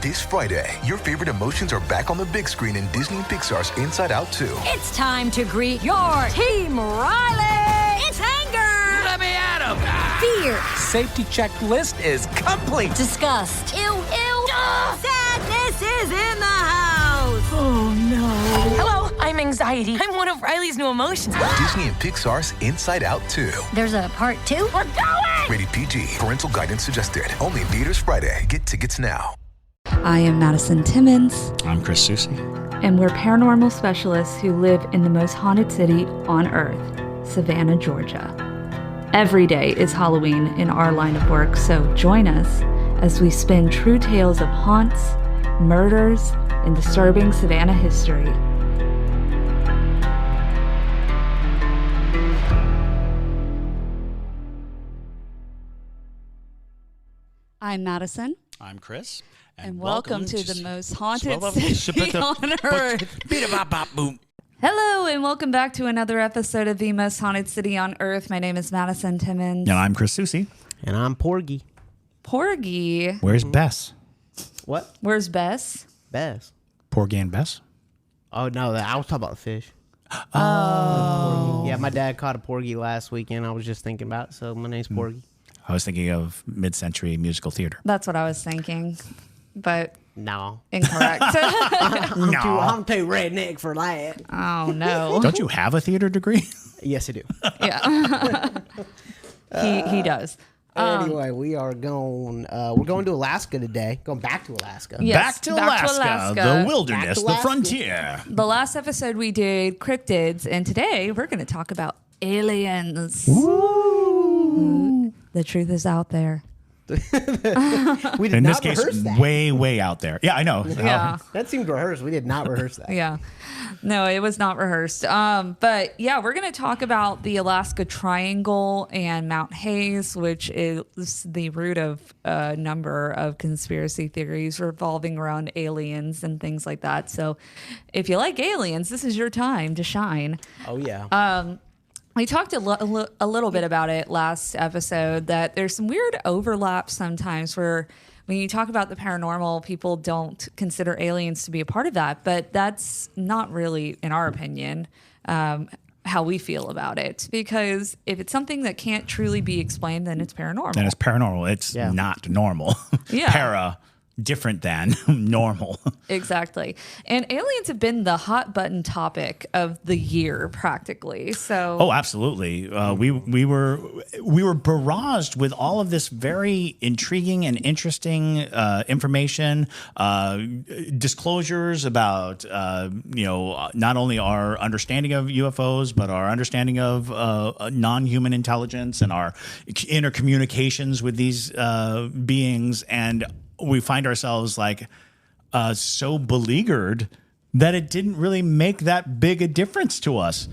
This Friday, your favorite emotions are back on the big screen in Disney and Pixar's Inside Out 2. It's time to greet your Team Riley. It's anger. Let me at him. Fear. Safety checklist is complete. Disgust. Ew. Sadness is in the house. Oh, no. Hello, I'm anxiety. I'm one of Riley's new emotions. Disney and Pixar's Inside Out 2. There's a part 2? We're going! Rated PG. Parental guidance suggested. Only in theaters Friday. Get tickets now. I am Madison Timmons. I'm Chris Soucy. And we're paranormal specialists who live in the most haunted city on earth, Savannah, Georgia. Every day is Halloween in our line of work, so join us as we spin true tales of haunts, murders, and disturbing Savannah history. I'm Madison. I'm Chris. And welcome to the most haunted city on earth. Hello, and welcome back to another episode of the most haunted city on earth. My name is Madison Timmons. And I'm Chris Soucy. And I'm Porgy. Porgy. Where's Bess? What? Where's Bess? Bess. Porgy and Bess? Oh, no, I was talking about the fish. Oh. Yeah, my dad caught a porgy last weekend. I was just thinking about it, so my name's Porgy. I was thinking of mid-century musical theater. That's what I was thinking, but No. incorrect. I'm too redneck for that. Oh, no. Don't you have a theater degree? Yes, I do. Yeah. He does. Anyway, we're going to Alaska today. Going back to Alaska. Yes, back to Alaska, the wilderness, Back to the Alaska. frontier. The last episode we did cryptids, and today we're going to talk about aliens. The truth is out there. We did In this not case, rehearse that. way out there. Yeah, I know. Yeah. That seemed rehearsed. We did not rehearse that. Yeah. No, it was not rehearsed. But yeah, we're going to talk about the Alaska Triangle and Mount Hayes, which is the root of a number of conspiracy theories revolving around aliens and things like that. So if you like aliens, this is your time to shine. Oh, yeah. We talked a little bit about it last episode, that there's some weird overlap sometimes where when you talk about the paranormal, people don't consider aliens to be a part of that. But that's not really, in our opinion, how we feel about it. Because if it's something that can't truly be explained, then it's paranormal. Then it's paranormal. It's not normal. Yeah. Para, different than normal. Exactly. And aliens have been the hot button topic of the year practically. So Oh, absolutely. We were barraged with all of this very intriguing and interesting information, disclosures about not only our understanding of UFOs, but our understanding of non-human intelligence and our intercommunications with these beings. And we find ourselves like so beleaguered that it didn't really make that big a difference to us.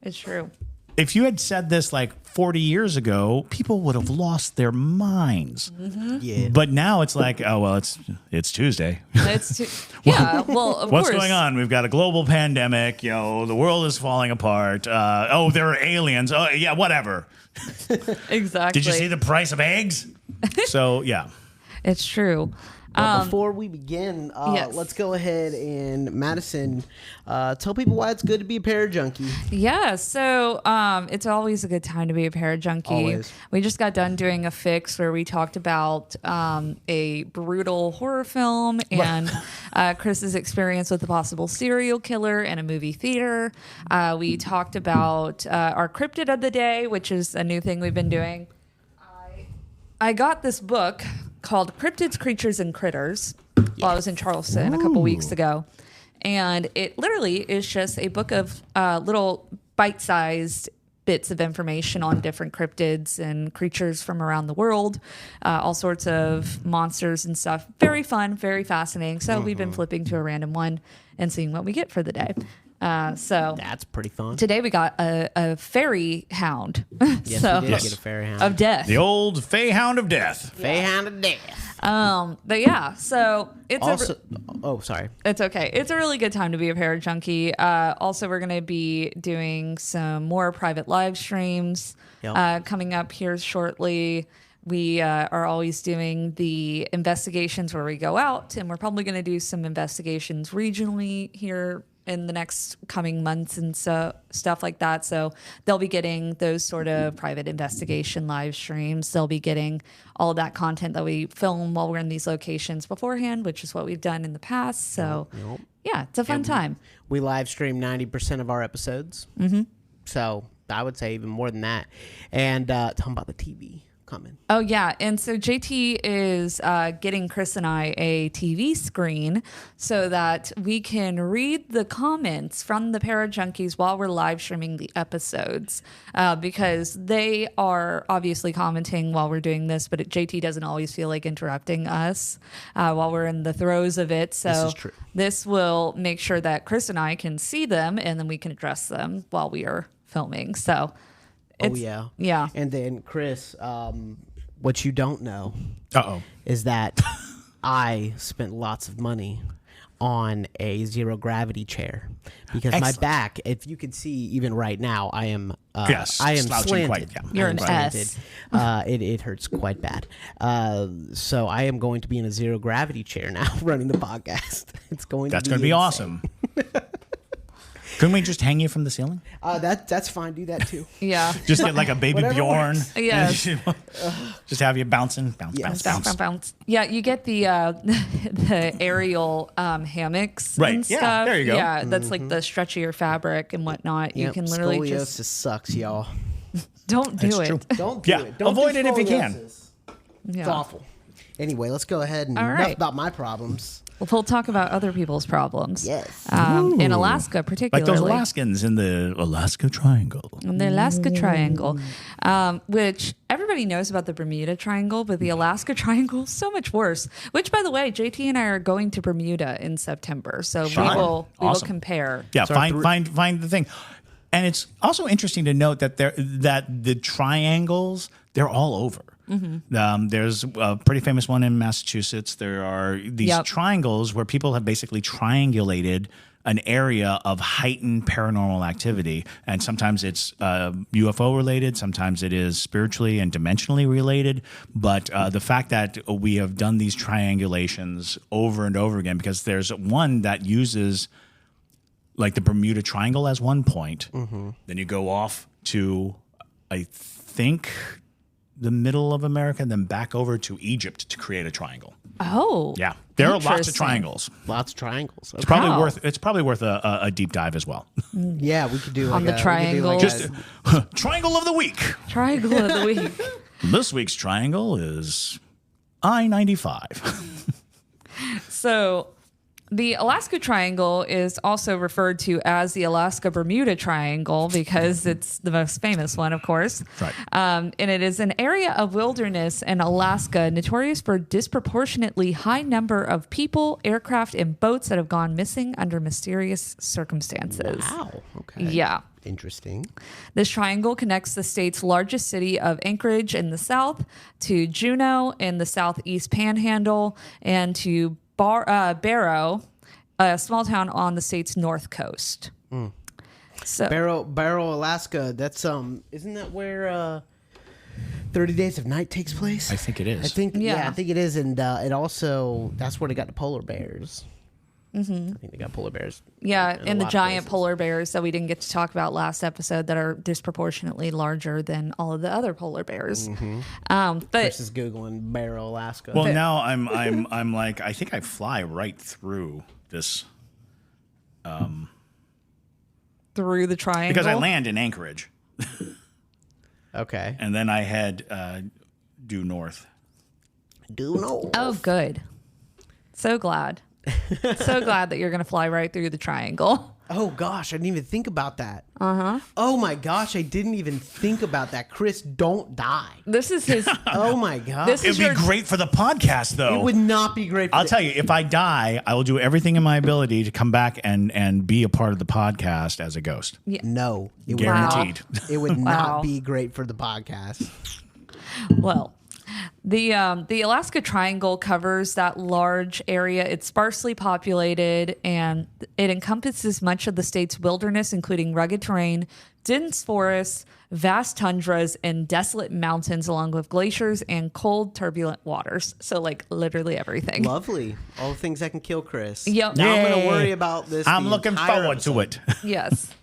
it's true. If you had said this like 40 years ago, people would have lost their minds. Mm-hmm. Yeah. But now it's like, oh, well, it's Tuesday. Yeah. Well, of What's course. going on? We've got a global pandemic. The world is falling apart. Oh, there are aliens. Oh, yeah, whatever. Exactly. Did you see the price of eggs? So, yeah. It's true. But before we begin, yes. let's go ahead and, Madison, tell people why it's good to be a parajunkie. Yeah, so it's always a good time to be a parajunkie. Always. We just got done doing a fix where we talked about a brutal horror film and Chris's experience with a possible serial killer in a movie theater. We talked about our cryptid of the day, which is a new thing we've been doing. I got this book called Cryptids, Creatures, and Critters while I was in Charleston a couple weeks ago. And it literally is just a book of little bite-sized bits of information on different cryptids and creatures from around the world, all sorts of monsters and stuff. Very fun, very fascinating. So we've been flipping to a random one and seeing what we get for the day. So That's pretty fun. today we got a fairy hound. Yes, so, we did get a fairy hound. of death. The old Feyhound of Death. Fey hound of death. But yeah, so it's Also, sorry. it's okay. It's a really good time to be a parajunkie. Also, we're going to be doing some more private live streams Yep. coming up here shortly. We are always doing the investigations where we go out, and we're probably going to do some investigations regionally here in the next coming months and so stuff like that. So they'll be getting those sort of private investigation live streams. They'll be getting all of that content that we film while we're in these locations beforehand, which is what we've done in the past. So yeah, it's a fun time. We live stream 90% of our episodes. Mm-hmm. So I would say even more than that. And talking about the TV coming. Oh, yeah. And so JT is getting Chris and I a TV screen so that we can read the comments from the Para Junkies while we're live streaming the episodes because they are obviously commenting while we're doing this, but JT doesn't always feel like interrupting us while we're in the throes of it. So this is true. This will make sure that Chris and I can see them and then we can address them while we are filming. So yeah. And then Chris, what you don't know is that I spent lots of money on a zero gravity chair because my back, if you can see even right now, I am slanted. You're an S. It hurts quite bad. So I am going to be in a zero gravity chair now running the podcast. That's going to be awesome. Couldn't we just hang you from the ceiling? That's fine. Do that too. Yeah. Just get like a baby Bjorn. Yes. Just have you bouncing, bounce. Yeah, you get the the aerial hammocks and stuff. Yeah, there you go. Yeah, that's like the stretchier fabric and whatnot. You can literally Scoliosis sucks, y'all. don't do it. True. Don't do it. Don't avoid do it if you can. Yeah. It's awful. Anyway, let's go ahead and enough about my problems. Well, we'll talk about other people's problems. Yes. In Alaska, particularly. Like those Alaskans in the Alaska Triangle. In the Alaska Triangle, which everybody knows about the Bermuda Triangle, but the Alaska Triangle is so much worse. Which, by the way, JT and I are going to Bermuda in September, so we will compare. Yeah, find the thing. And it's also interesting to note that the triangles, they're all over. Mm-hmm. There's a pretty famous one in Massachusetts. There are these triangles where people have basically triangulated an area of heightened paranormal activity. And sometimes it's UFO related, sometimes it is spiritually and dimensionally related. But the fact that we have done these triangulations over and over again, because there's one that uses like the Bermuda Triangle as one point. Mm-hmm. Then you go off to, I think, the middle of America, and then back over to Egypt to create a triangle. Oh, yeah, there are lots of triangles. Lots of triangles. Okay. It's probably worth a deep dive as well. Yeah, we could do on the triangle. Just triangle of the week. Triangle of the week. This week's triangle is I-95. So, the Alaska Triangle is also referred to as the Alaska Bermuda Triangle because it's the most famous one, of course. Right. And it is an area of wilderness in Alaska notorious for a disproportionately high number of people, aircraft, and boats that have gone missing under mysterious circumstances. Wow. Okay. Yeah. Interesting. This triangle connects the state's largest city of Anchorage in the south to Juneau in the southeast panhandle and to Barrow, a small town on the state's north coast. Mm. So Barrow, Alaska. That's isn't that where 30 Days of Night takes place? I think it is. I think it is, and it also that's where they got the polar bears. Mm-hmm. I think they got polar bears. Yeah, and the giant polar bears that we didn't get to talk about last episode that are disproportionately larger than all of the other polar bears. Mm-hmm. But Chris is googling Barrow, Alaska. Well, now I'm like, I think I fly right through this. Through the triangle because I land in Anchorage. Okay, and then I head due north. Due north. Oh, good. So glad. So glad that you're going to fly right through the triangle. Oh, gosh. I didn't even think about that. Uh-huh. Oh, my gosh. I didn't even think about that. Chris, don't die. This is his... Oh, my God. It'd be great for the podcast, though. It would not be great for I'll tell you, if I die, I will do everything in my ability to come back and be a part of the podcast as a ghost. Yeah. No. Guaranteed. It would not be great for the podcast. Well... The Alaska Triangle covers that large area. It's sparsely populated, and it encompasses much of the state's wilderness, including rugged terrain, dense forests, vast tundras and desolate mountains along with glaciers and cold, turbulent waters. So, like, literally everything. Lovely. All the things that can kill Chris. Yep. Now I'm going Yay. to worry about this. I'm the looking entire forward to episode. it. Yes.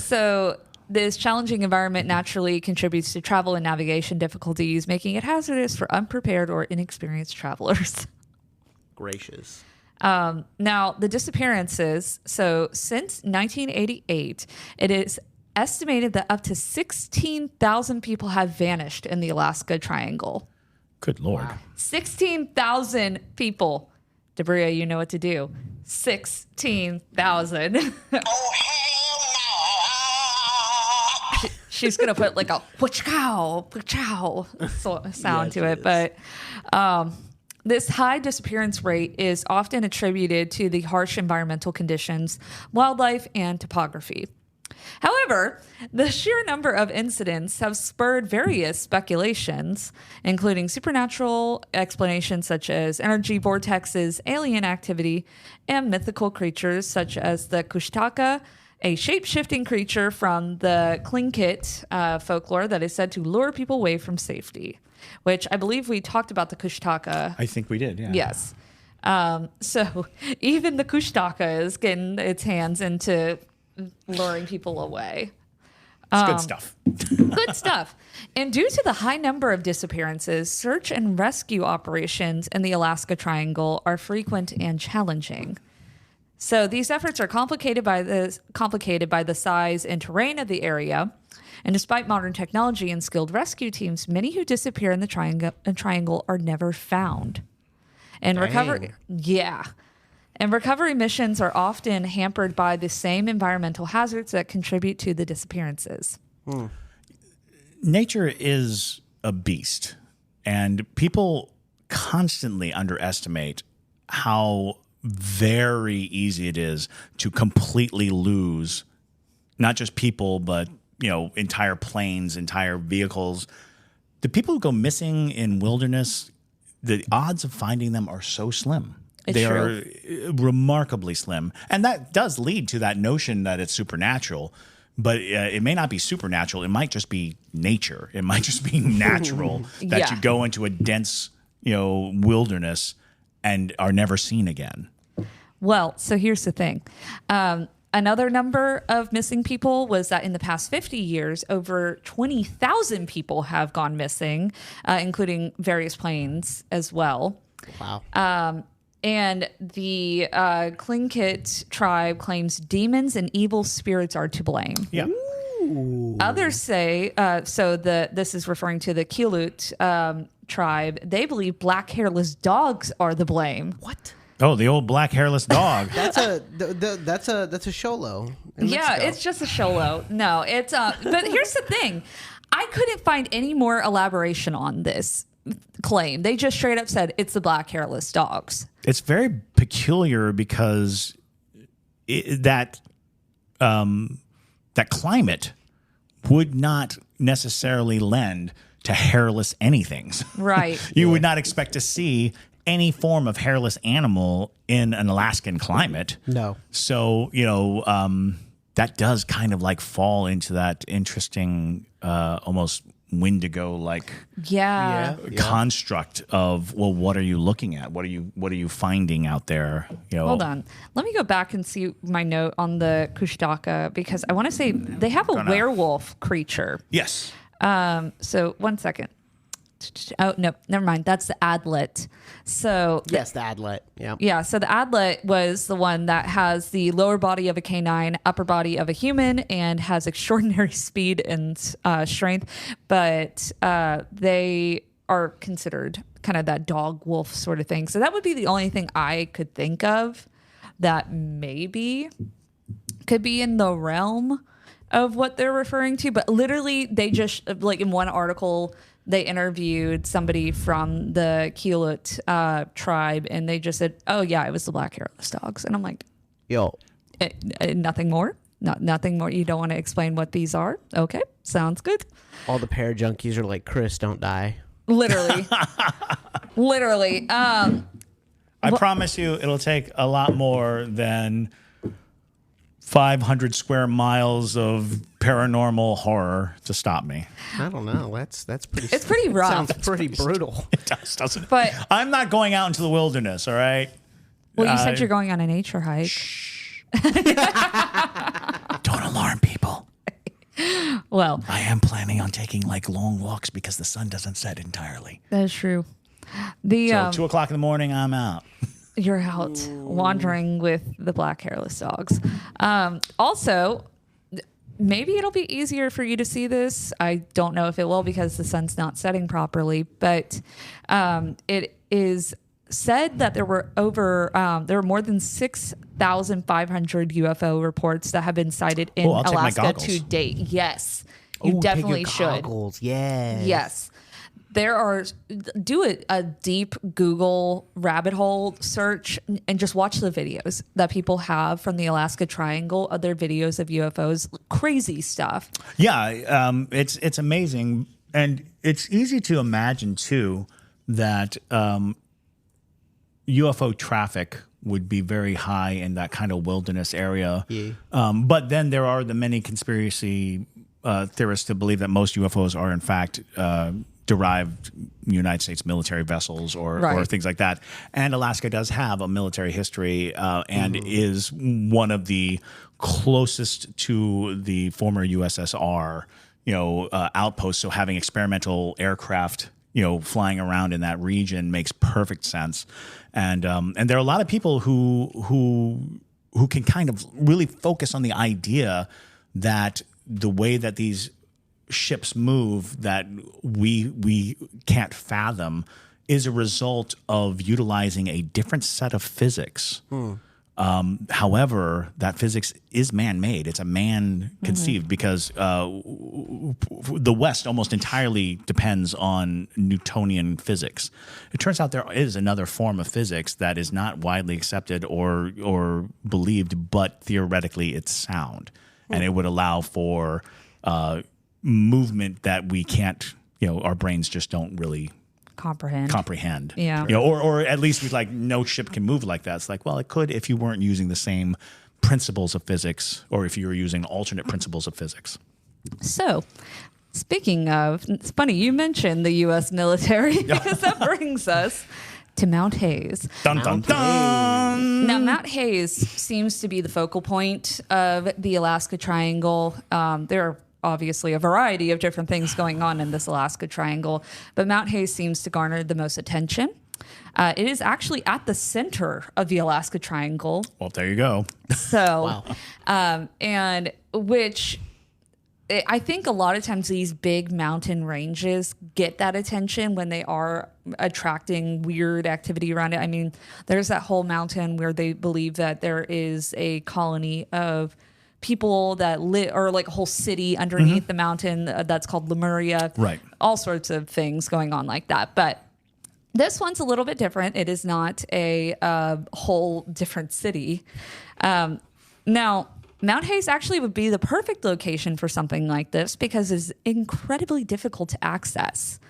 So this challenging environment naturally contributes to travel and navigation difficulties, making it hazardous for unprepared or inexperienced travelers. Gracious. Now, the disappearances. So since 1988, it is estimated that up to 16,000 people have vanished in the Alaska Triangle. Good Lord. Wow. 16,000 people. Debria, you know what to do. 16,000. She's going to put like a wha-chow sound to it. But this high disappearance rate is often attributed to the harsh environmental conditions, wildlife, and topography. However, the sheer number of incidents have spurred various speculations, including supernatural explanations such as energy vortexes, alien activity, and mythical creatures such as the Kushtaka, a shape-shifting creature from the Tlingit folklore that is said to lure people away from safety, which I believe we talked about the Kushtaka. I think we did, yeah. Yes. So even the Kushtaka is getting its hands into luring people away. It's good stuff. Good stuff. And due to the high number of disappearances, search and rescue operations in the Alaska Triangle are frequent and challenging. So these efforts are complicated by the size and terrain of the area. And despite modern technology and skilled rescue teams, many who disappear in the triangle are never found. And recovery missions are often hampered by the same environmental hazards that contribute to the disappearances. Nature is a beast, and people constantly underestimate how very easy it is to completely lose not just people, but entire planes, entire vehicles. The people who go missing in wilderness, the odds of finding them are so slim. They are remarkably slim. And that does lead to that notion that it's supernatural, but it may not be supernatural. It might just be nature. It might just be natural that you go into a dense, wilderness and are never seen again. Well, so here's the thing. Another number of missing people was that in the past 50 years, over 20,000 people have gone missing, including various planes as well. Wow. And the Tlingit tribe claims demons and evil spirits are to blame. Yeah. Ooh. Others say, this is referring to the Quileute tribe, they believe black hairless dogs are the blame. What? Oh, the old black hairless dog. That's a Sholo. Yeah, it's just a Sholo. No, it's but here's the thing. I couldn't find any more elaboration on this claim. They just straight up said it's the black hairless dogs. It's very peculiar because that climate would not necessarily lend to hairless anythings. Right. You would not expect to see any form of hairless animal in an Alaskan climate. No. So, that does kind of like fall into that interesting, almost Wendigo-like construct of, well, what are you looking at? What are you finding out there? Hold on. Let me go back and see my note on the Kushtaka because I want to say they have a werewolf creature. Yes. So 1 second. Oh, no, never mind. That's the adlet. So the adlet. Yeah. Yeah. So the adlet was the one that has the lower body of a canine, upper body of a human, and has extraordinary speed and strength. But they are considered kind of that dog wolf sort of thing. So that would be the only thing I could think of that maybe could be in the realm of what they're referring to. But literally, they just, like in one article, they interviewed somebody from the Quileute tribe, and they just said, "Oh yeah, it was the black hairless dogs." And I'm like, nothing more, nothing more. You don't want to explain what these are? Okay, sounds good." All the junkies are like, "Chris, don't die." Literally, literally. I promise you, it'll take a lot more than 500 square miles of paranormal horror to stop me. I don't know. That's pretty. It's pretty rough. Sounds pretty brutal. It does, doesn't it? But I'm not going out into the wilderness, all right? well, you said you're going on a nature hike. Don't alarm people. Well, I am planning on taking like long walks because the sun doesn't set entirely. that is true. The So 2 o'clock in the morning, I'm out. You're out wandering with the black hairless dogs. Also, maybe it'll be easier for you to see this. I don't know if it will because the sun's not setting properly, but it is said that there were more than 6,500 UFO reports that have been cited in I'll take my Alaska goggles. to date. Yes, you definitely should. Goggles. Yes. Yes. Do a deep Google rabbit hole search and just watch the videos that people have from the Alaska Triangle, other videos of UFOs, crazy stuff. Yeah, it's amazing. And it's easy to imagine, too, that UFO traffic would be very high in that kind of wilderness area. Yeah. But then there are the many conspiracy theorists to believe that most UFOs are, in fact, derived United States military vessels or things like that. And Alaska does have a military history and is one of the closest to the former USSR, outposts. So having experimental aircraft, flying around in that region makes perfect sense. And there are a lot of people who can kind of really focus on the idea that the way that these ships move that we can't fathom is a result of utilizing a different set of physics. However, that physics is man-made. It's a man-conceived because the West almost entirely depends on Newtonian physics. It turns out there is another form of physics that is not widely accepted or believed, but theoretically it's sound. And it would allow for movement that we can't, our brains just don't really comprehend. Yeah. Or at least with like no ship can move like that. It's like, well, it could if you weren't using the same principles of physics or if you were using alternate principles of physics. So, speaking of, it's funny you mentioned the U.S. military because that brings us to Mount Hayes. Dun, dun, dun. Now, Mount Hayes seems to be the focal point of the Alaska Triangle. There are obviously a variety of different things going on in this Alaska Triangle, but Mount Hayes seems to garner the most attention. It is actually at the center of the Alaska Triangle. Well, there you go. So, and which I think a lot of times these big mountain ranges get that attention when they are attracting weird activity around it. I mean, there's that whole mountain where they believe that there is a colony of people that live, or like a whole city underneath the mountain that's called Lemuria. Right. All sorts of things going on like that. But this one's a little bit different. It is not a whole different city. Now, Mount Hayes actually would be the perfect location for something like this because it's incredibly difficult to access.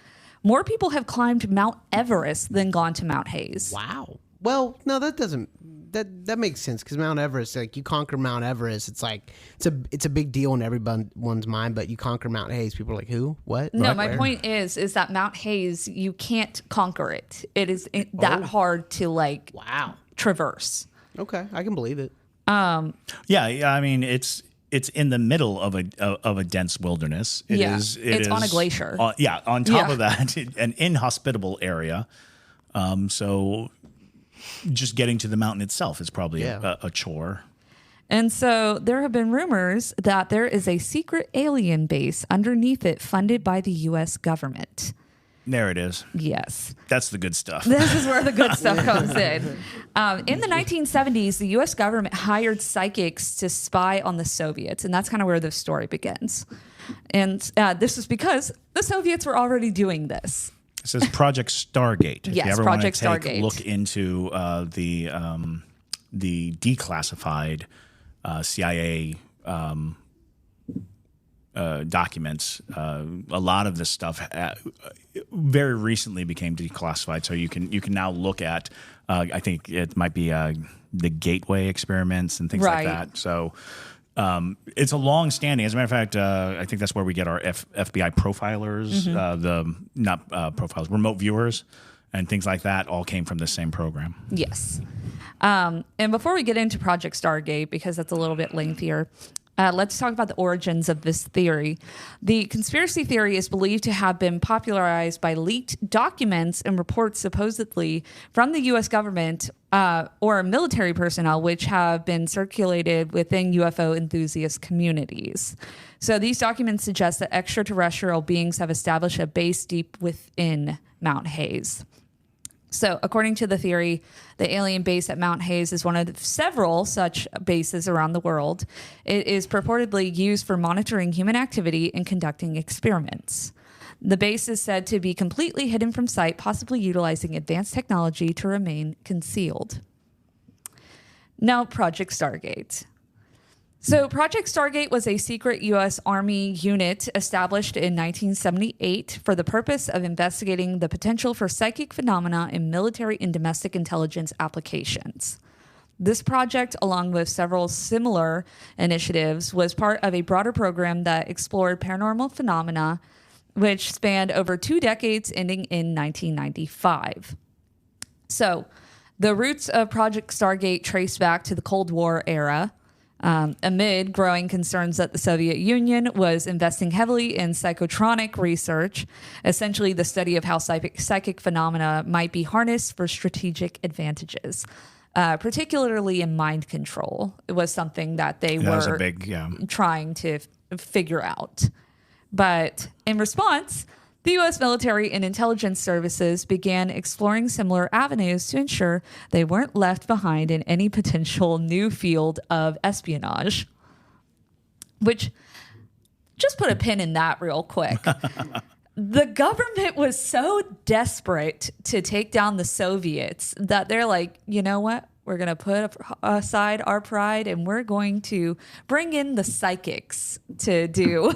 More people have climbed Mount Everest than gone to Mount Hayes. Wow. Well, no, that doesn't. That makes sense because Mount Everest, like you conquer Mount Everest, it's like it's a big deal in everyone's mind. But you conquer Mount Hayes, people are like, who, what? No, what? my point is that Mount Hayes, you can't conquer it. It is that hard to traverse. Okay, I can believe it. Yeah. I mean, it's in the middle of a dense wilderness. It's on a glacier. On top of that, an inhospitable area. So just getting to the mountain itself is probably a chore. And so there have been rumors that there is a secret alien base underneath it funded by the U.S. government. There it is. Yes. That's the good stuff. This is where the good stuff comes in. In the 1970s, the U.S. government hired psychics to spy on the Soviets, and that's kind of where the story begins. And this is because the Soviets were already doing this. It says Project Stargate. If yes, you ever Project want to Stargate. Look into the declassified CIA documents. A lot of this stuff very recently became declassified, so you can now look at. I think it might be the Gateway experiments and things like that. So. it's a long standing. As a matter of fact, I think that's where we get our FBI profilers, remote viewers, and things like that. All came from the same program. Yes. And before we get into Project Stargate, because that's a little bit lengthier, let's talk about the origins of this theory. The conspiracy theory is believed to have been popularized by leaked documents and reports supposedly from the U.S. government or military personnel, which have been circulated within UFO enthusiast communities. So these documents suggest that extraterrestrial beings have established a base deep within Mount Hayes. So, according to the theory, the alien base at Mount Hayes is one of several such bases around the world. It is purportedly used for monitoring human activity and conducting experiments. The base is said to be completely hidden from sight, possibly utilizing advanced technology to remain concealed. Now, Project Stargate. So Project Stargate was a secret U.S. Army unit established in 1978 for the purpose of investigating the potential for psychic phenomena in military and domestic intelligence applications. This project, along with several similar initiatives, was part of a broader program that explored paranormal phenomena, which spanned over 2 decades, ending in 1995. So the roots of Project Stargate trace back to the Cold War era. Amid growing concerns that the Soviet Union was investing heavily in psychotronic research, essentially the study of how psychic phenomena might be harnessed for strategic advantages, particularly in mind control. It was something that they were trying to figure out. But in response, the U.S. military and intelligence services began exploring similar avenues to ensure they weren't left behind in any potential new field of espionage. Which, just put a pin in that real quick. The government was so desperate to take down the Soviets that they're like, you know what? We're going to put aside our pride and we're going to bring in the psychics to do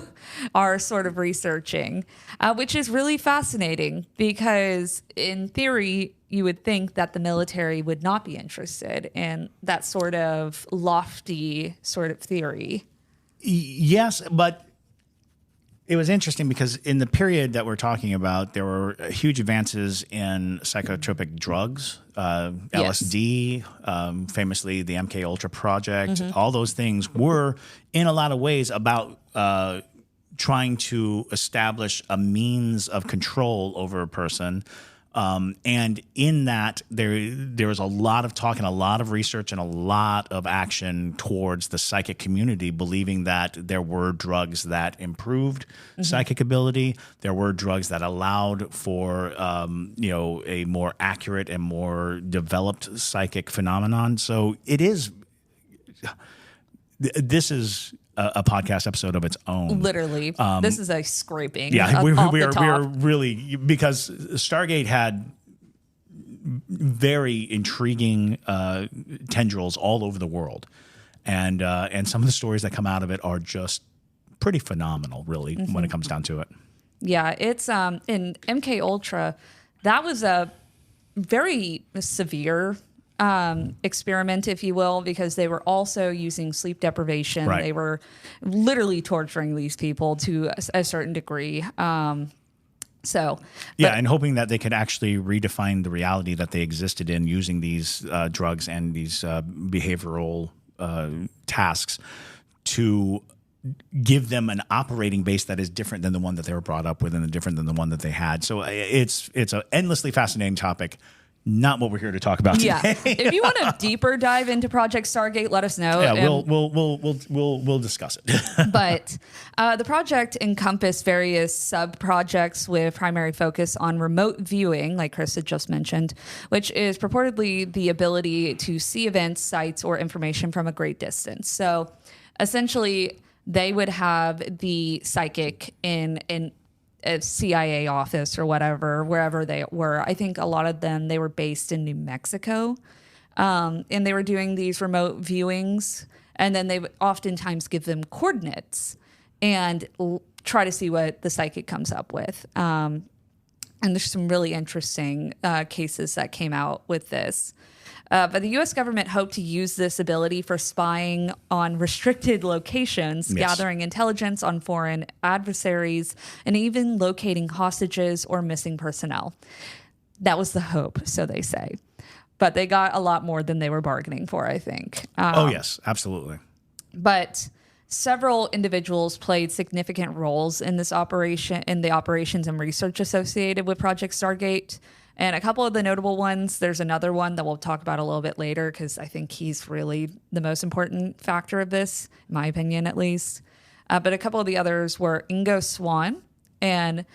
our sort of researching, which is really fascinating because in theory, you would think that the military would not be interested in that sort of lofty sort of theory. Yes, but it was interesting because in the period that we're talking about, there were huge advances in psychotropic drugs, LSD, famously the MK Ultra project. All those things were, in a lot of ways, about trying to establish a means of control over a person. And in that, there was a lot of talk and a lot of research and a lot of action towards the psychic community, believing that there were drugs that improved psychic ability. There were drugs that allowed for, a more accurate and more developed psychic phenomenon. So it is. This is a podcast episode of its own. Literally. This is a scraping. Yeah, we are really, because Stargate had very intriguing tendrils all over the world. And some of the stories that come out of it are just pretty phenomenal, really, when it comes down to it. Yeah, it's in MK Ultra, that was a very severe experiment, if you will, because they were also using sleep deprivation. Right. They were literally torturing these people to a certain degree. And hoping that they could actually redefine the reality that they existed in using these drugs and these behavioral tasks to give them an operating base that is different than the one that they were brought up with and different than the one that they had. So it's an endlessly fascinating topic. Not what we're here to talk about today. Yeah, if you want to deeper dive into Project Stargate, let us know. Yeah, we'll discuss it. But the project encompassed various sub-projects with primary focus on remote viewing, like Chris had just mentioned, which is purportedly the ability to see events, sites, or information from a great distance. So essentially, they would have the psychic in a CIA office or whatever, wherever they were. I think a lot of them, they were based in New Mexico. And they were doing these remote viewings. And then they would oftentimes give them coordinates and try to see what the psychic comes up with. And there's some really interesting cases that came out with this. But the U.S. government hoped to use this ability for spying on restricted locations, gathering intelligence on foreign adversaries, and even locating hostages or missing personnel. That was the hope, so they say. But they got a lot more than they were bargaining for, I think. Oh, yes, absolutely. But several individuals played significant roles in this operation, in the operations and research associated with Project Stargate. And a couple of the notable ones, there's another one that we'll talk about a little bit later because I think he's really the most important factor of this, in my opinion at least. But a couple of the others were Ingo Swann, and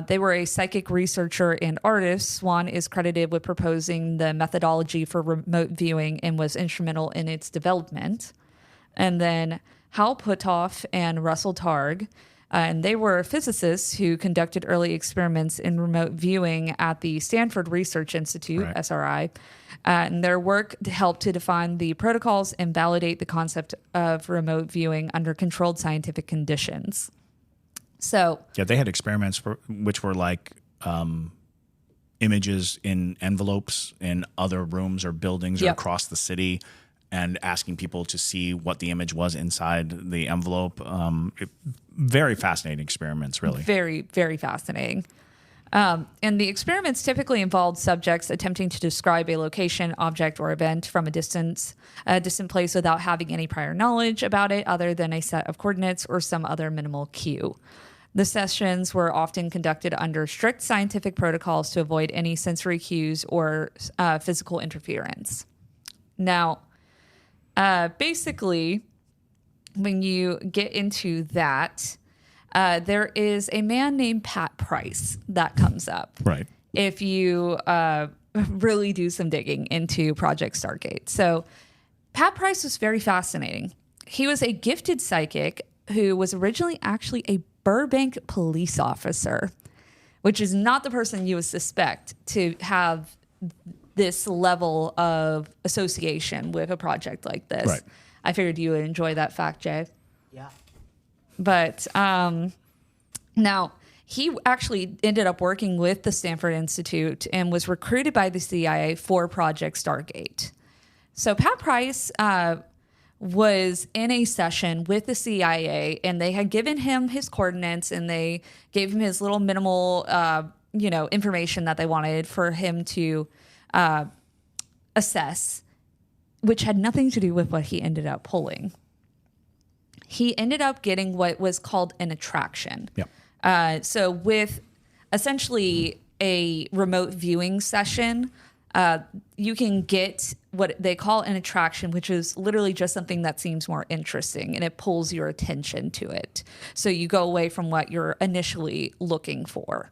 they were a psychic researcher and artist. Swann is credited with proposing the methodology for remote viewing and was instrumental in its development. And then Hal Puthoff and Russell Targ, and they were physicists who conducted early experiments in remote viewing at the Stanford Research Institute, SRI. And their work helped to define the protocols and validate the concept of remote viewing under controlled scientific conditions. So yeah, they had experiments which were like images in envelopes in other rooms or buildings or across the city, and asking people to see what the image was inside the envelope. Very fascinating experiments, really. Very, very fascinating. And the experiments typically involved subjects attempting to describe a location, object, or event from a distant place without having any prior knowledge about it other than a set of coordinates or some other minimal cue. The sessions were often conducted under strict scientific protocols to avoid any sensory cues or physical interference. Now, basically, when you get into that, there is a man named Pat Price that comes up. Right. If you really do some digging into Project Stargate. So Pat Price was very fascinating. He was a gifted psychic who was originally actually a Burbank police officer, which is not the person you would suspect to have this level of association with a project like this. Right. I figured you would enjoy that fact, Jay. Yeah. But now, he actually ended up working with the Stanford Institute and was recruited by the CIA for Project Stargate. So Pat Price was in a session with the CIA, and they had given him his coordinates, and they gave him his little minimal, information that they wanted for him to assess, which had nothing to do with what he ended up pulling. He ended up getting what was called an attraction. Yep. So with essentially a remote viewing session, you can get what they call an attraction, which is literally just something that seems more interesting and it pulls your attention to it. So you go away from what you're initially looking for.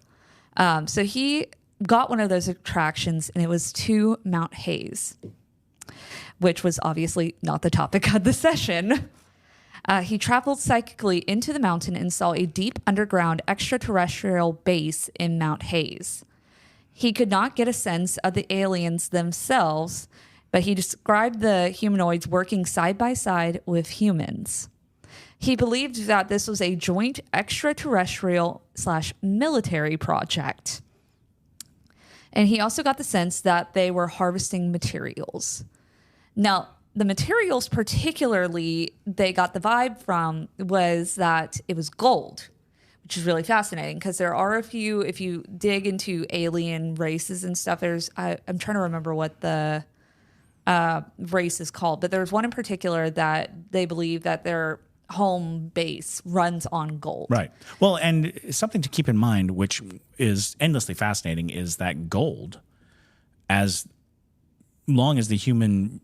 So he got one of those attractions, and it was to Mount Hayes, which was obviously not the topic of the session. He traveled psychically into the mountain and saw a deep underground extraterrestrial base in Mount Hayes. He could not get a sense of the aliens themselves, but he described the humanoids working side by side with humans. He believed that this was a joint extraterrestrial/military project. And he also got the sense that they were harvesting materials. Now, the materials particularly they got the vibe from was that it was gold, which is really fascinating because there are a few, if you dig into alien races and stuff, I'm trying to remember what the race is called, but there's one in particular that they believe that their home base runs on gold. Right. Well, and something to keep in mind, which is endlessly fascinating, is that gold, as long as the human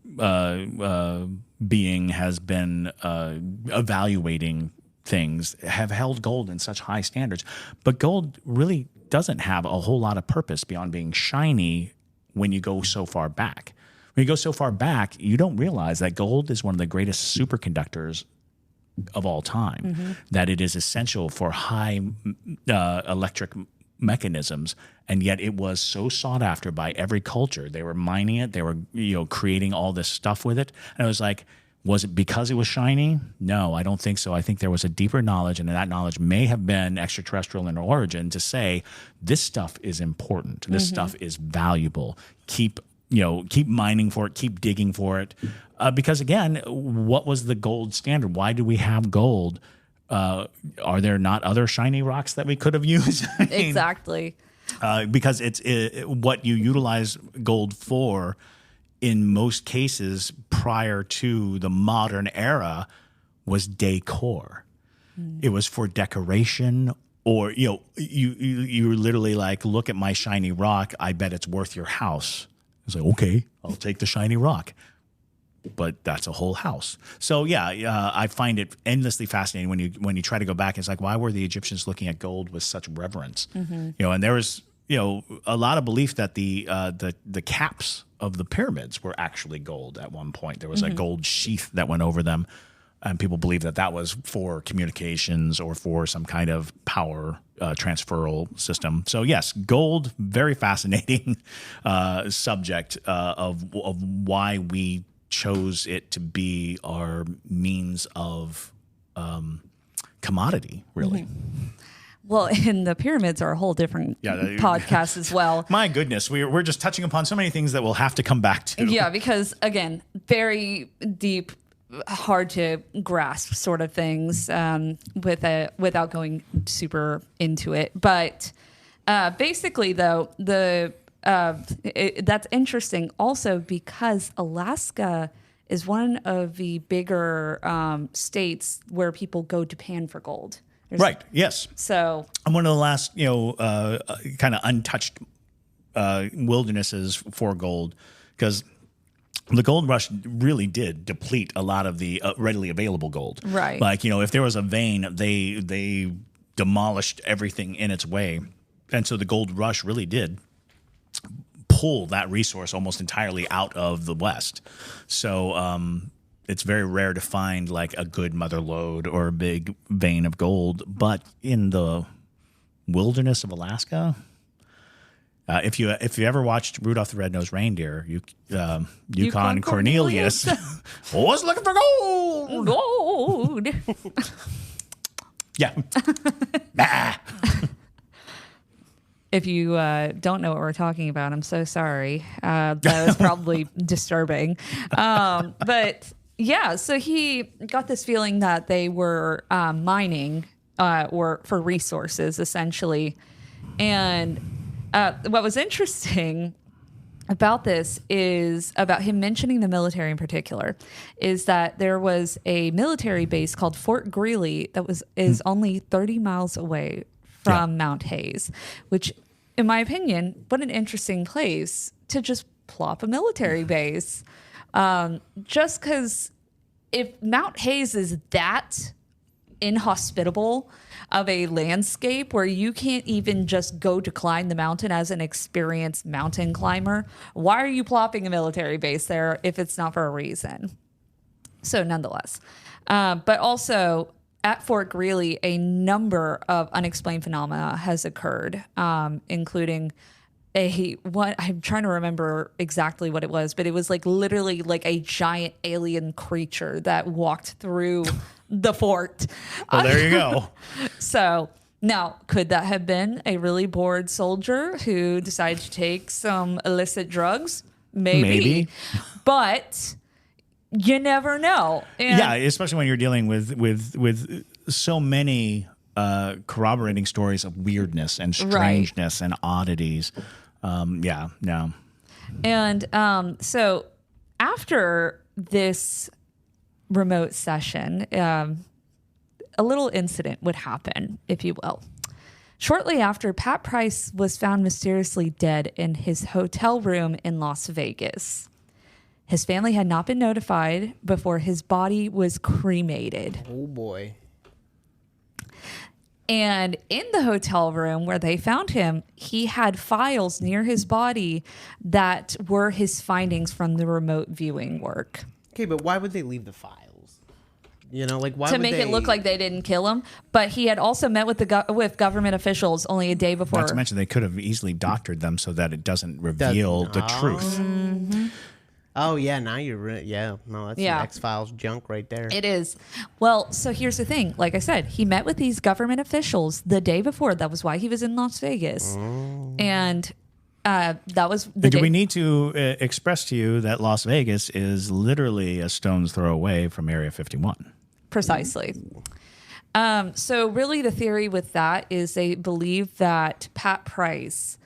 being has been evaluating things, have held gold in such high standards. But gold really doesn't have a whole lot of purpose beyond being shiny when you go so far back. When you go so far back, you don't realize that gold is one of the greatest superconductors of all time, that it is essential for high electric mechanisms, and yet it was so sought after by every culture. They were mining it, they were creating all this stuff with it, and I was like, was it because it was shiny? No, I don't think so. I think there was a deeper knowledge, and that knowledge may have been extraterrestrial in origin, to say this stuff is important, this stuff is valuable, keep keep mining for it, keep digging for it. Because again, what was the gold standard? Why do we have gold? Are there not other shiny rocks that we could have used? Exactly. Because it's what you utilize gold for in most cases prior to the modern era was decor. It was for decoration, or you literally like, look at my shiny rock, I bet it's worth your house. It's like, okay, I'll take the shiny rock. But that's a whole house. So I find it endlessly fascinating when you try to go back. It's like, why were the Egyptians looking at gold with such reverence? And there was a lot of belief that the caps of the pyramids were actually gold at one point. There was a gold sheath that went over them, and people believe that was for communications or for some kind of power transferal system. So yes, gold, very fascinating subject of why we chose it to be our means of commodity, really. Well, and the pyramids are a whole different podcast as well. My goodness, we're just touching upon so many things that we'll have to come back to. Yeah, because again, very deep, hard to grasp sort of things without going super into it. But basically, though, that's interesting also because Alaska is one of the bigger states where people go to pan for gold. Right. Yes. So I'm one of the last, kind of untouched wildernesses for gold, because the gold rush really did deplete a lot of the readily available gold. Right. Like, if there was a vein, they demolished everything in its way. And so the gold rush really did pull that resource almost entirely out of the West. So it's very rare to find like a good mother lode or a big vein of gold. But in the wilderness of Alaska, if you ever watched Rudolph the Red-Nosed Reindeer, Yukon Cornelius was looking for gold. Gold. Yeah. If you don't know what we're talking about, I'm so sorry. That was probably disturbing. But yeah, so he got this feeling that they were mining or for resources, essentially. And what was interesting about this is about him mentioning the military in particular is that there was a military base called Fort Greely that is only 30 miles away from Mount Hayes, which, in my opinion, what an interesting place to just plop a military base. Just because if Mount Hayes is that inhospitable of a landscape where you can't even just go to climb the mountain as an experienced mountain climber, why are you plopping a military base there if it's not for a reason? So nonetheless, but also at Fort Greely, a number of unexplained phenomena has occurred, including I'm trying to remember exactly what it was, but it was like literally like a giant alien creature that walked through the fort. Well, there you go. So now, could that have been a really bored soldier who decided to take some illicit drugs? Maybe. But you never know. And yeah, especially when you're dealing with so many corroborating stories of weirdness and strangeness and oddities. And so after this remote session, a little incident would happen, if you will. Shortly after, Pat Price was found mysteriously dead in his hotel room in Las Vegas. His family had not been notified before his body was cremated. Oh, boy. And in the hotel room where they found him, he had files near his body that were his findings from the remote viewing work. Okay, but why would they leave the files? Why to make it look like they didn't kill him. But he had also met with with government officials only a day before. Not to mention they could have easily doctored them so that it doesn't reveal the truth. Mm-hmm. Oh, yeah, now you're right. Yeah, no, that's some X-Files junk right there. It is. Well, so here's the thing. Like I said, he met with these government officials the day before. That was why he was in Las Vegas. And That was the Do we need to express to you that Las Vegas is literally a stone's throw away from Area 51? Precisely. So really the theory with that is they believe that Pat Price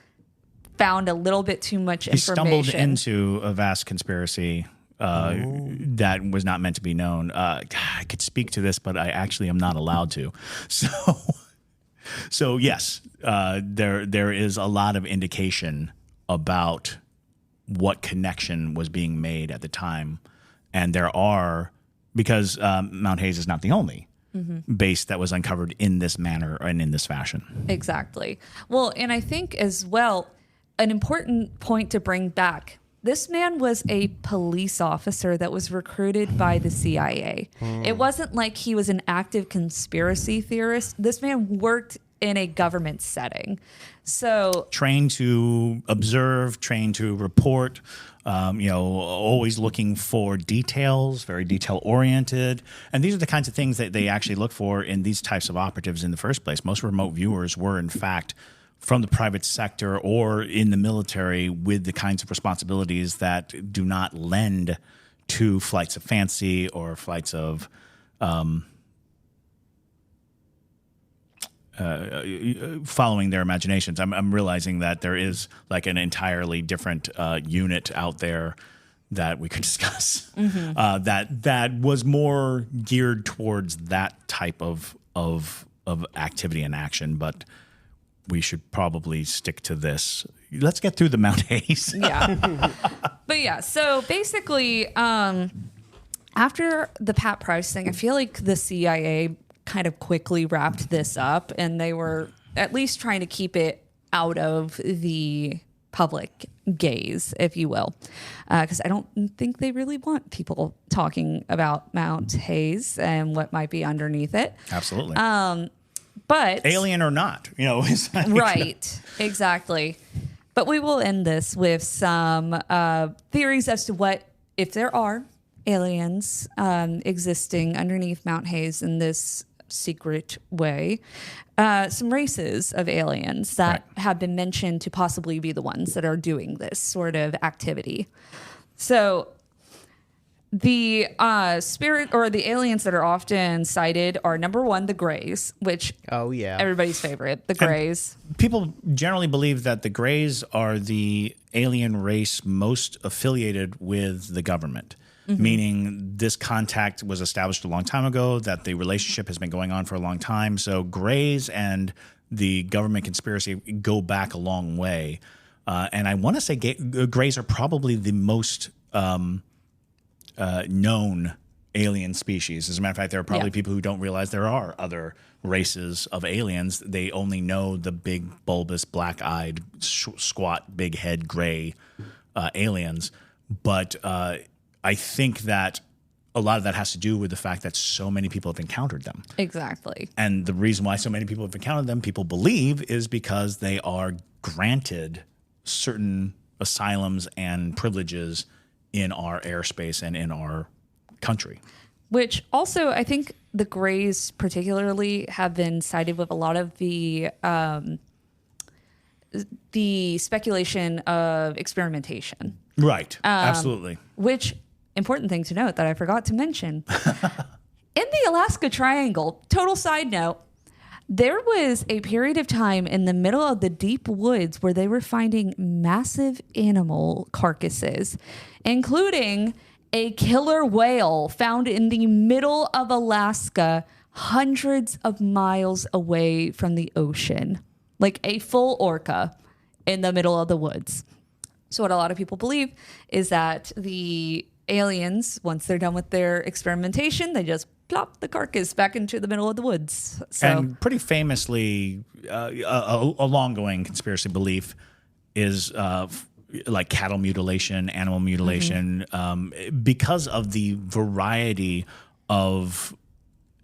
found a little bit too much information. He stumbled into a vast conspiracy that was not meant to be known. I could speak to this, but I actually am not allowed to. So yes, there is a lot of indication about what connection was being made at the time. And there are, because Mount Hayes is not the only base that was uncovered in this manner and in this fashion. Exactly. Well, and I think as well, an important point to bring back, this man was a police officer that was recruited by the CIA. It wasn't like he was an active conspiracy theorist. This man worked in a government setting. So trained to observe, trained to report, always looking for details, very detail oriented. And these are the kinds of things that they actually look for in these types of operatives in the first place. Most remote viewers were, in fact, from the private sector or in the military with the kinds of responsibilities that do not lend to flights of fancy or flights of following their imaginations. I'm realizing that there is like an entirely different unit out there that we could discuss that was more geared towards that type of activity and action, but we should probably stick to this. Let's get through the Mount Hayes. Yeah. But yeah, so basically, after the Pat Price thing, I feel like the CIA kind of quickly wrapped this up, and they were at least trying to keep it out of the public gaze, if you will, because I don't think they really want people talking about Mount Hayes and what might be underneath it. Absolutely. But alien or not, it's like, right, exactly. But we will end this with some theories as to what, if there are aliens existing underneath Mount Hayes in this secret way, some races of aliens that have been mentioned to possibly be the ones that are doing this sort of activity. So the spirit or the aliens that are often cited are, number one, the Greys, which everybody's favorite, the Greys. And people generally believe that the Greys are the alien race most affiliated with the government. Meaning this contact was established a long time ago, that the relationship has been going on for a long time. So Greys and the government conspiracy go back a long way. And I want to say Greys are probably the most known alien species. As a matter of fact, there are probably people who don't realize there are other races of aliens. They only know the big, bulbous, black-eyed, squat, big head, gray aliens. But I think that a lot of that has to do with the fact that so many people have encountered them. Exactly. And the reason why so many people have encountered them, people believe, is because they are granted certain asylums and privileges in our airspace and in our country. Which also, I think the Greys particularly have been cited with a lot of the speculation of experimentation. Right. Absolutely. Which, important thing to note that I forgot to mention, in the Alaska Triangle, total side note, there was a period of time in the middle of the deep woods where they were finding massive animal carcasses, including a killer whale found in the middle of Alaska, hundreds of miles away from the ocean, like a full orca in the middle of the woods. So what a lot of people believe is that the aliens, once they're done with their experimentation, they just plop the carcass back into the middle of the woods. So, and pretty famously, a long-going conspiracy belief is like cattle mutilation, animal mutilation, because of the variety of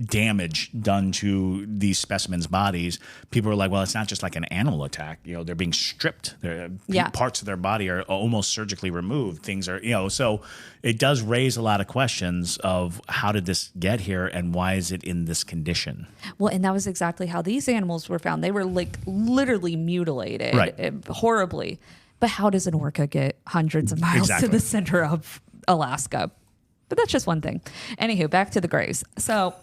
damage done to these specimens' bodies. People are like, well, it's not just like an animal attack. They're being stripped. Parts of their body are almost surgically removed. Things are, so it does raise a lot of questions of how did this get here and why is it in this condition? Well, and that was exactly how these animals were found. They were like literally mutilated horribly. But how does an orca get hundreds of miles to the center of Alaska? But that's just one thing. Anywho, back to the Greys. So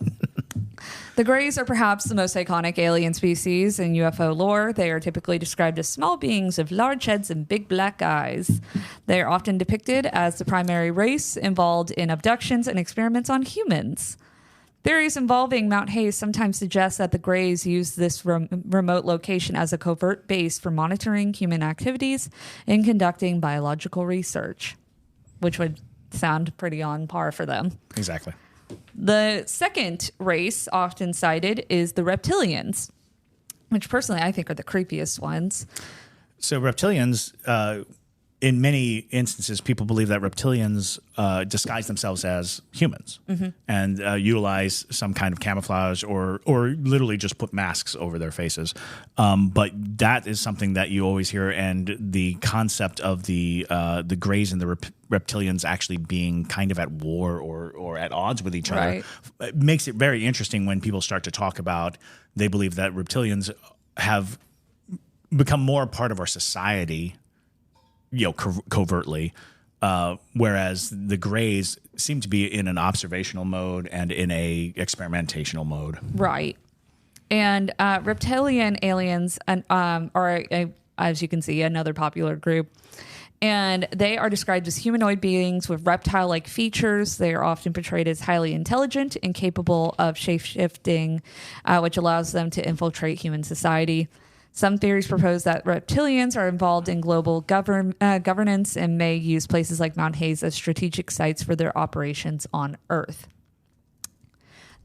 the Greys are perhaps the most iconic alien species in UFO lore. They are typically described as small beings with large heads and big black eyes. They are often depicted as the primary race involved in abductions and experiments on humans. Theories involving Mount Hayes sometimes suggest that the Greys use this remote location as a covert base for monitoring human activities and conducting biological research, which would sound pretty on par for them. Exactly. The second race often cited is the reptilians, which personally I think are the creepiest ones. So reptilians, in many instances, people believe that reptilians disguise themselves as humans and utilize some kind of camouflage or literally just put masks over their faces. But that is something that you always hear, and the concept of the Greys and the reptilians actually being kind of at war or at odds with each other makes it very interesting when people start to talk about they believe that reptilians have become more a part of our society, covertly, whereas the Greys seem to be in an observational mode and in a experimentational mode. Right. And reptilian aliens are, as you can see, another popular group. And they are described as humanoid beings with reptile-like features. They are often portrayed as highly intelligent and capable of shape-shifting, which allows them to infiltrate human society. Some theories propose that reptilians are involved in global governance and may use places like Mount Hayes as strategic sites for their operations on Earth.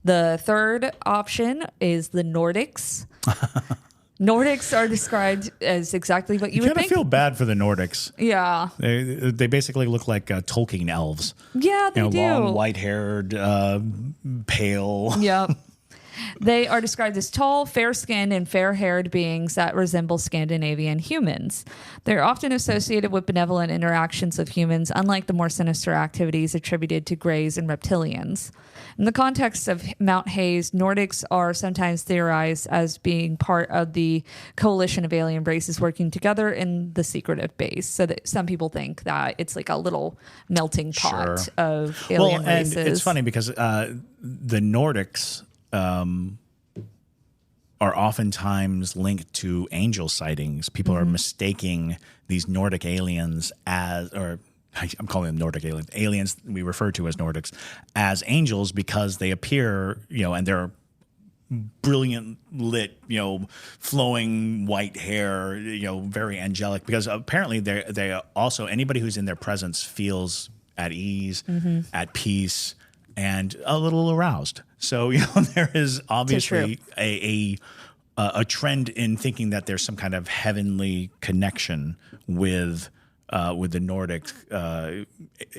The third option is the Nordics. Nordics are described as exactly what you would think. You kind of feel bad for the Nordics. Yeah. They basically look like Tolkien elves. Yeah, they do. Long, white-haired, pale. Yep. They are described as tall, fair-skinned, and fair-haired beings that resemble Scandinavian humans. They're often associated with benevolent interactions of humans, unlike the more sinister activities attributed to Greys and reptilians. In the context of Mount Hayes, Nordics are sometimes theorized as being part of the coalition of alien races working together in the secretive base. So that some people think that it's like a little melting pot of alien races. And it's funny because the Nordics are oftentimes linked to angel sightings. People are mistaking these Nordic aliens I'm calling them Nordic aliens we refer to as Nordics, as angels because they appear, and they're brilliant lit, flowing white hair, very angelic, because apparently they also, anybody who's in their presence feels at ease, at peace, and a little aroused. So, there is obviously a trend in thinking that there's some kind of heavenly connection with the Nordic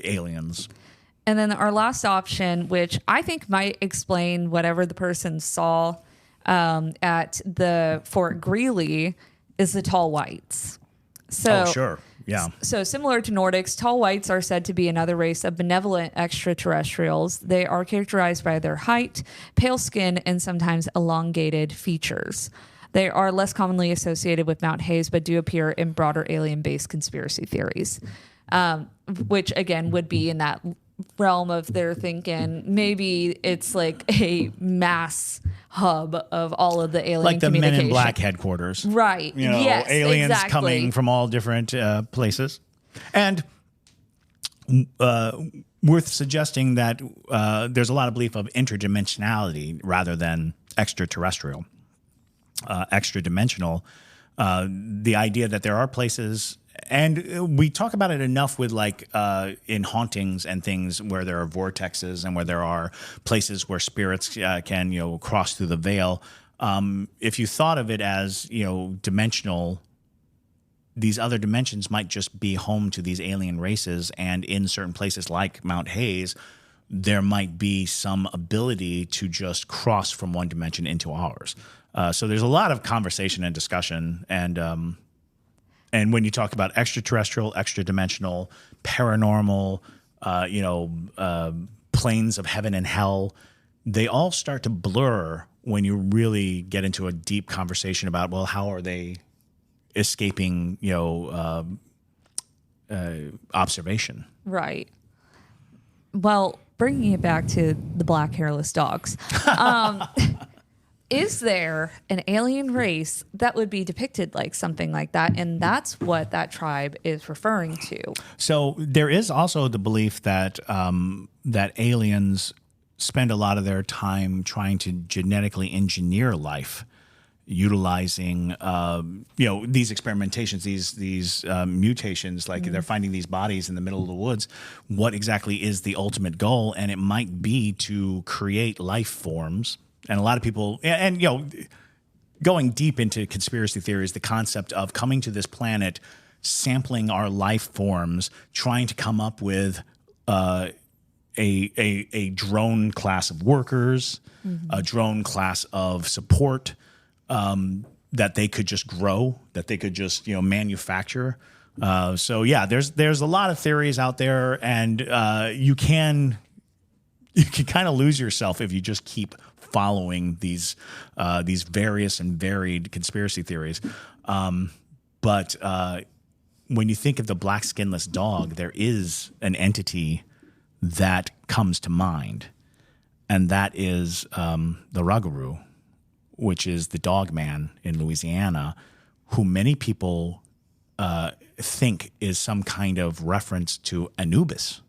aliens. And then our last option, which I think might explain whatever the person saw at the Fort Greely, is the tall whites. So, sure. Yeah. So similar to Nordics, tall whites are said to be another race of benevolent extraterrestrials. They are characterized by their height, pale skin, and sometimes elongated features. They are less commonly associated with Mount Hayes, but do appear in broader alien-based conspiracy theories, which, again, would be in that realm of their thinking. Maybe it's like a mass hub of all of the alien like the Men in communication. Black headquarters. Right. Yes, aliens exactly. coming from all different places. And worth suggesting that there's a lot of belief of interdimensionality rather than extraterrestrial. Extra-dimensional, the idea that there are places, and we talk about it enough with in hauntings and things where there are vortexes and where there are places where spirits can cross through the veil. If you thought of it as dimensional, these other dimensions might just be home to these alien races, and in certain places like Mount Hayes, there might be some ability to just cross from one dimension into ours. So there's a lot of conversation and discussion, and when you talk about extraterrestrial, extra-dimensional, paranormal, planes of heaven and hell, they all start to blur when you really get into a deep conversation about, well, how are they escaping, observation. Right. Well, bringing it back to the black hairless dogs, is there an alien race that would be depicted like something like that? And that's what that tribe is referring to. So there is also the belief that that aliens spend a lot of their time trying to genetically engineer life, utilizing these experimentations, these mutations. Like they're finding these bodies in the middle of the woods. What exactly is the ultimate goal? And it might be to create life forms. And a lot of people, and going deep into conspiracy theories, the concept of coming to this planet, sampling our life forms, trying to come up with a drone class of workers, a drone class of support that they could just grow, that they could just manufacture. So yeah, there's a lot of theories out there, and you can kind of lose yourself if you just keep following these various and varied conspiracy theories. But when you think of the black skinless dog, there is an entity that comes to mind, and that is the Rougarou, which is the dog man in Louisiana, who many people think is some kind of reference to Anubis.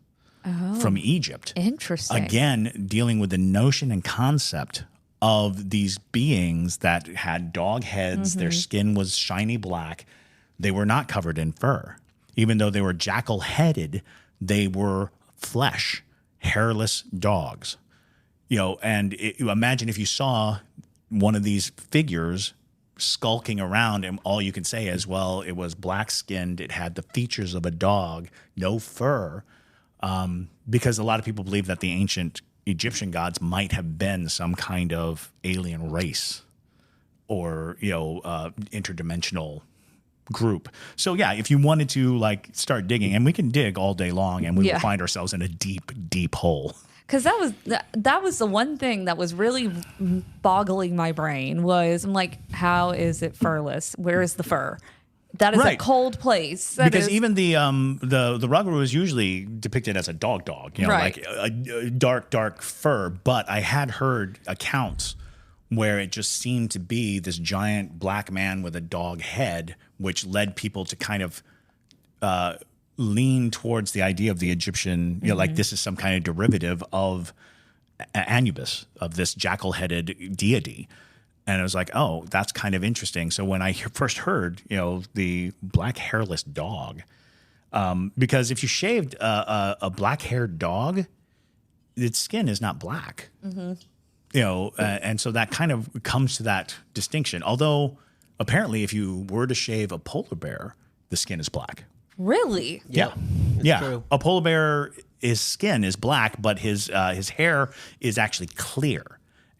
From Egypt. Interesting. Again, dealing with the notion and concept of these beings that had dog heads, their skin was shiny black. They were not covered in fur. Even though they were jackal-headed, they were flesh, hairless dogs. And imagine if you saw one of these figures skulking around, and all you can say is, well, it was black-skinned, it had the features of a dog, no fur. Because a lot of people believe that the ancient Egyptian gods might have been some kind of alien race or, interdimensional group. So yeah, if you wanted to start digging, and we can dig all day long, and we will find ourselves in a deep, deep hole. Because that was the one thing that was really boggling my brain was, I'm like, how is it furless? Where is the fur? That is a cold place. Because even the Rougarou is usually depicted as a dog, like a dark fur. But I had heard accounts where it just seemed to be this giant black man with a dog head, which led people to kind of lean towards the idea of the Egyptian, like this is some kind of derivative of Anubis, of this jackal-headed deity. And I was like, oh, that's kind of interesting. So when I first heard, the black hairless dog, because if you shaved a black-haired dog, its skin is not black. And so that kind of comes to that distinction. Although apparently if you were to shave a polar bear, the skin is black. Really? Yeah. True. A polar bear, his skin is black, but his hair is actually clear.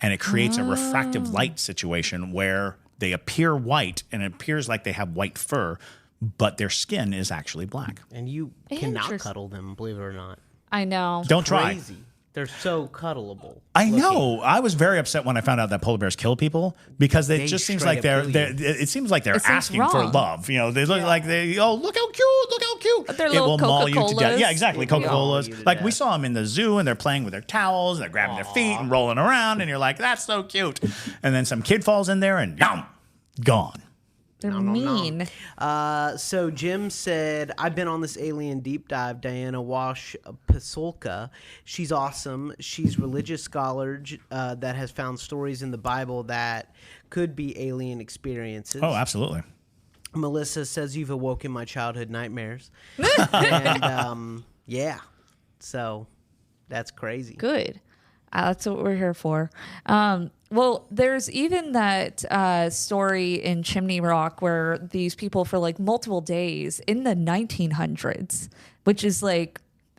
And it creates a refractive light situation where they appear white and it appears like they have white fur, but their skin is actually black. And you cannot cuddle them, believe it or not. I know. Don't try. They're so cuddleable. I know. I was very upset when I found out that polar bears kill people because it just seems like it seems like they're asking for love. They look like look how cute. Their It little will maul you to Coca-Colas. death. Yeah, exactly. Coca-Colas. Like we saw them in the zoo and they're playing with their towels and they're grabbing their feet and rolling around and you're like, that's so cute. And then some kid falls in there and gone. They're mean. So Jim said, I've been on this alien deep dive, Diana Wash Pasolka. She's awesome. She's religious scholar that has found stories in the Bible that could be alien experiences. Oh, absolutely. Melissa says, you've awoken my childhood nightmares. And so that's crazy. Good. That's what we're here for. Well, there's even that story in Chimney Rock where these people for multiple days in the 1900s, which is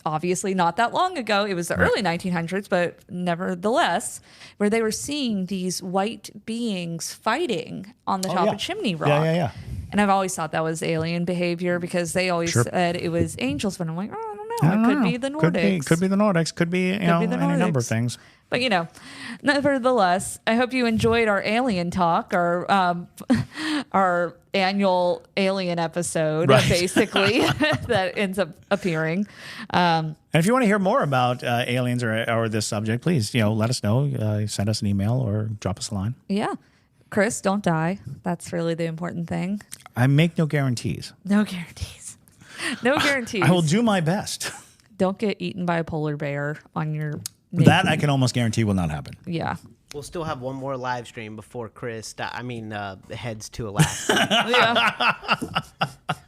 obviously not that long ago. It was the early 1900s, but nevertheless, where they were seeing these white beings fighting on the top of Chimney Rock. Yeah. And I've always thought that was alien behavior because they always said it was angels, but I'm like, oh, I don't know. It could be the Nordics. Could be the Nordics. Could be, you know, be the any number of Nordics. things. But, you know, nevertheless, I hope you enjoyed our alien talk, our annual alien episode, basically, that ends up appearing. And if you want to hear more about aliens or this subject, please, you know, let us know. Send us an email or drop us a line. Yeah. Chris, don't die. That's really the important thing. I make no guarantees. No guarantees. No guarantees. I will do my best. Don't get eaten by a polar bear on your... That I can almost guarantee will not happen. Yeah. We'll still have one more live stream before Chris heads to Alaska. Yeah.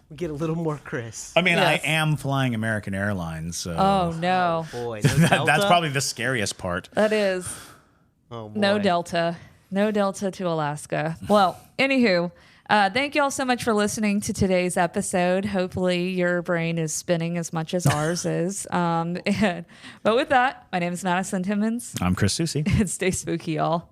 We get a little more Chris. I mean, Yes. I am flying American Airlines. So Oh, no. Boy, that's probably the scariest part. That is. Oh, boy. No Delta. No Delta to Alaska. Well, anywho, thank you all so much for listening to today's episode. Hopefully your brain is spinning as much as ours is. But with that, my name is Madison Timmons. I'm Chris Susi. And stay spooky, y'all.